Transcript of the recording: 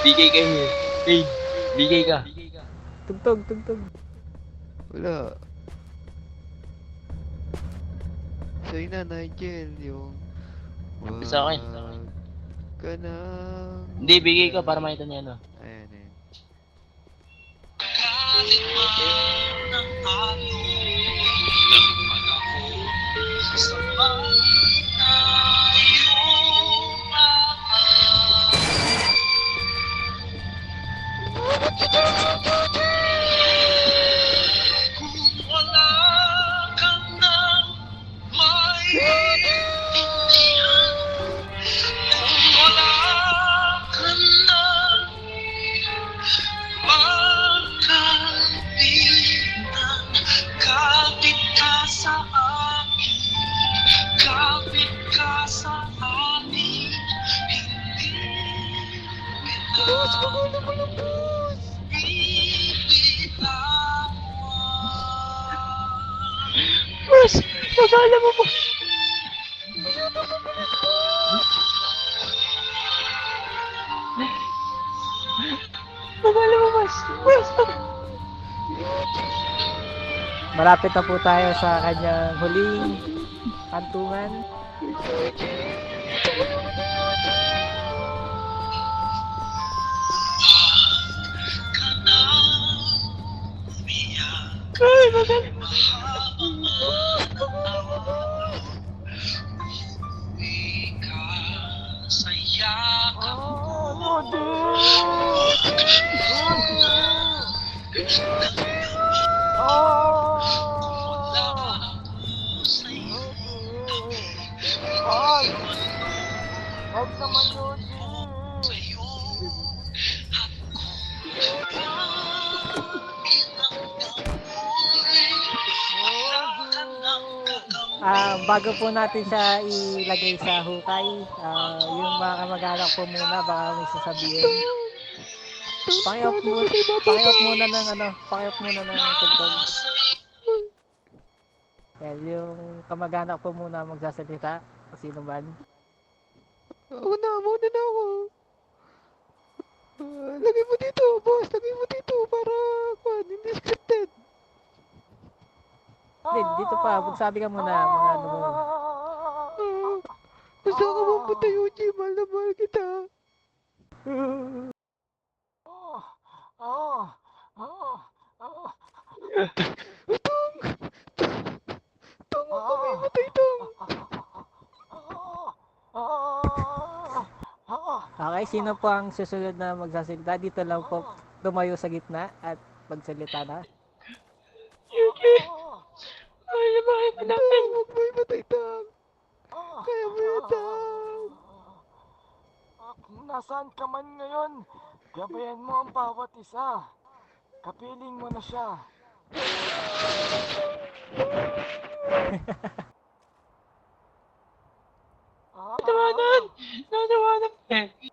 Bigay ka eh. Hey, bigay ka. Tugtog, tugtog. Wala. Sa'yo na, Nigel, yung... Sa akin. Wag ka nang Hindi, bigay ka para umiyak. makita niya ano. Ayan, ayan. Kapit ka sa akin, kapit ka sa amin, hindi kita bibitawan. Boss, pagkala mo po. Pagkala mo, boss. Boss, malapit na po tayo sa kanyang huling kantungan. Ay, magaling. Huwag naman yun. Bago po natin siya ilagay sa hukay, yung mga kamag-anak po muna, baka may sasabihin. Pakiop muna ng tugtog. Well, yung kamag-anak po muna magsasalita, kung sino man. Muna na ako. Lagay mo dito, boss. Lagay mo dito para, hindi scripted. Hindi, dito pa, magsabi ka muna, mga ano mo. Gusto ka bang punta, Yuji? Mahal na mahal kita. Tong! Tong, huwag ka maimatay, Tong! Okay, sino po ang susunod na magsasalita? Dito lang po tumayo sa gitna at magsalita na. Yuji! Ay, nabahay mo natin! Huwag maimatay, Tong! Kaya mo yun, Tong! Nasaan ka man ngayon? Gabayan mo ang bawat isa. Kapiling mo na siya. Tawanan! Nanawanan eh.